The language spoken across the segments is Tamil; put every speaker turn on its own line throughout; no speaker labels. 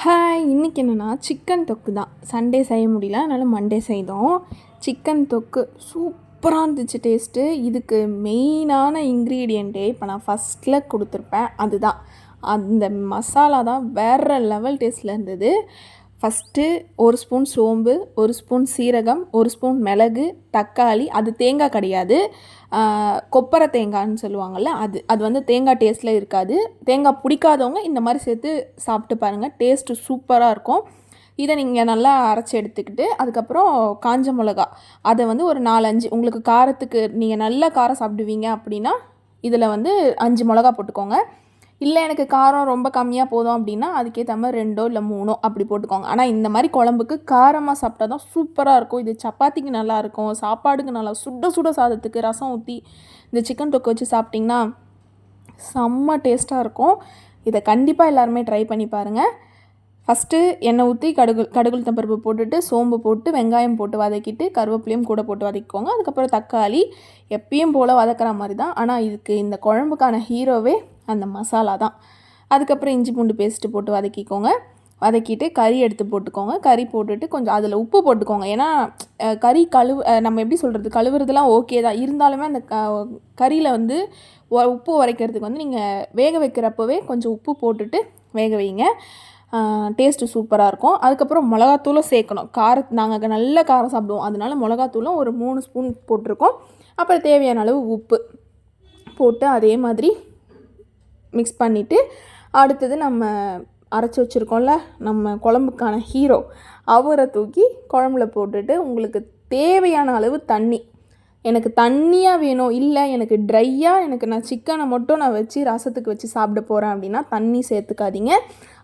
ஹாய், இன்றைக்கி என்னென்னா சிக்கன் தொக்கு தான். சண்டே செய்ய முடியல, அதனால் மண்டே செய்தோம். சிக்கன் தொக்கு சூப்பராக இருந்துச்சு டேஸ்ட்டு. இதுக்கு மெயினான இன்க்ரீடியண்ட்டே இப்போ நான் ஃபஸ்ட்டில் கொடுத்துருப்பேன், அதுதான். அந்த மசாலா தான் வேறு லெவல் டேஸ்ட்டில் இருந்தது. ஃபஸ்ட்டு 1 ஸ்பூன் சோம்பு, 1 ஸ்பூன் சீரகம், 1 ஸ்பூன் மிளகு, தக்காளி, அது தேங்காய் கிடையாது, கொப்பரை தேங்காய்னு சொல்லுவாங்கள்ல, அது வந்து தேங்காய் டேஸ்ட்டில் இருக்காது. தேங்காய் பிடிக்காதவங்க இந்த மாதிரி சேர்த்து சாப்பிட்டு பாருங்கள், டேஸ்ட்டு சூப்பராக இருக்கும். இதை நீங்கள் நல்லா அரைச்சி எடுத்துக்கிட்டு அதுக்கப்புறம் காஞ்ச மிளகா, அதை வந்து ஒரு 4-5, உங்களுக்கு காரத்துக்கு நீங்கள் நல்லா காரம் சாப்பிடுவீங்க அப்படின்னா இதில் வந்து 5 மிளகா போட்டுக்கோங்க. இல்லை எனக்கு காரம் ரொம்ப கம்மியாக போதும் அப்படின்னா அதுக்கேற்ற மாதிரி 2 இல்லை 3 அப்படி போட்டுக்கோங்க. ஆனால் இந்த மாதிரி குழம்புக்கு காரமாக சாப்பிட்டா தான் சூப்பராக இருக்கும். இது சப்பாத்திக்கு நல்லாயிருக்கும், சாப்பாடுக்கு நல்லா சுட சுட சாதத்துக்கு ரசம் ஊற்றி இந்த சிக்கன் தொக்கு வச்சு சாப்பிட்டிங்கன்னா செம்ம டேஸ்ட்டாக இருக்கும். இதை கண்டிப்பாக எல்லாருமே ட்ரை பண்ணி பாருங்கள். ஃபஸ்ட்டு எண்ணெய் ஊற்றி கடுகுளுத்தம் பருப்பு போட்டுட்டு சோம்பு போட்டு வெங்காயம் போட்டு வதக்கிட்டு கருவேப்பிலையும் கூட போட்டு வதக்கிக்கோங்க. அதுக்கப்புறம் தக்காளி எப்பயும் போல் வதக்கிற மாதிரி தான். ஆனால் இதுக்கு இந்த குழம்புக்கான ஹீரோவே அந்த மசாலா தான். அதுக்கப்புறம் இஞ்சி பூண்டு பேஸ்ட்டு போட்டு வதக்கிக்கோங்க. வதக்கிட்டு கறி எடுத்து போட்டுக்கோங்க. கறி போட்டுட்டு கொஞ்சம் அதில் உப்பு போட்டுக்கோங்க. ஏன்னா கறி நம்ம எப்படி சொல்கிறது, கழுவுறதுலாம் ஓகே தான், இருந்தாலுமே அந்த கறியில் வந்து உப்பு உரைக்கிறதுக்கு வந்து நீங்கள் வேக வைக்கிறப்பவே கொஞ்சம் உப்பு போட்டுட்டு வேக வைங்க. டேஸ்ட்டு சூப்பராக இருக்கும். அதுக்கப்புறம் மிளகாத்தூளும் சேர்க்கணும். நாங்கள் நல்ல காரம் சாப்பிடுவோம், அதனால மிளகாத்தூளும் ஒரு 3 ஸ்பூன் போட்டிருக்கோம். அப்புறம் தேவையான அளவு உப்பு போட்டு அதே மாதிரி மிக்ஸ் பண்ணிவிட்டு அடுத்தது நம்ம அரைச்சி வச்சுருக்கோம்ல நம்ம குழம்புக்கான ஹீரோ, அவரை தூக்கி குழம்புல போட்டுட்டு உங்களுக்கு தேவையான அளவு தண்ணி, எனக்கு தண்ணியாக வேணும், இல்லை எனக்கு ட்ரையாக, எனக்கு நான் சிக்கனை மட்டும் நான் வச்சு ரசத்துக்கு வச்சு சாப்பிட போகிறேன் அப்படின்னா தண்ணி சேர்த்துக்காதீங்க.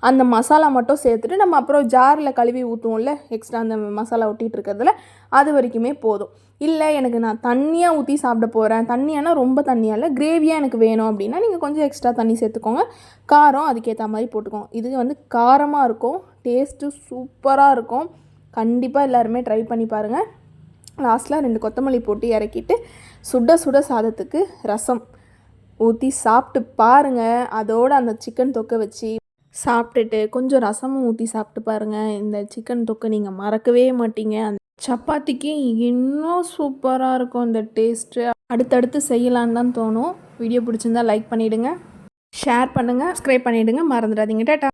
அந்த மசாலா மட்டும் சேர்த்துட்டு நம்ம அப்புறம் ஜாரில் கழுவி ஊற்றுவோம்ல, எக்ஸ்ட்ரா அந்த மசாலா ஒட்டிகிட்டு இருக்கிறதுல, அது வரைக்குமே போதும். இல்லை எனக்கு நான் தண்ணியாக ஊற்றி சாப்பிட போகிறேன், தண்ணியானா ரொம்ப தண்ணியாக இல்லை, கிரேவியாக எனக்கு வேணும் அப்படின்னா நீங்கள் கொஞ்சம் எக்ஸ்ட்ரா தண்ணி சேர்த்துக்கோங்க. காரம் அதுக்கேற்ற மாதிரி போட்டுக்கோங்க. இது வந்து காரமாக இருக்கும், டேஸ்ட்டு சூப்பராக இருக்கும். கண்டிப்பாக எல்லாருமே ட்ரை பண்ணி பாருங்கள். லாஸ்ட்டில் 2 கொத்தமல்லி போட்டு இறக்கிட்டு சுட சுட சாதத்துக்கு ரசம் ஊற்றி சாப்பிட்டு பாருங்கள். அதோடு அந்த சிக்கன் தொக்கை வச்சு சாப்பிட்டுட்டு கொஞ்சம் ரசமும் ஊற்றி சாப்பிட்டு பாருங்கள். இந்த சிக்கன் தொக்கை நீங்கள் மறக்கவே மாட்டீங்க. அந்த சப்பாத்திக்கு இன்னும் சூப்பராக இருக்கும் இந்த டேஸ்ட்டு. அடுத்தடுத்து செய்யலான்னு தான் தோணும். வீடியோ பிடிச்சிருந்தா லைக் பண்ணிவிடுங்க, ஷேர் பண்ணுங்கள், சப்ஸ்கிரைப் பண்ணிவிடுங்க, மறந்துடாதீங்க. டாட்டா.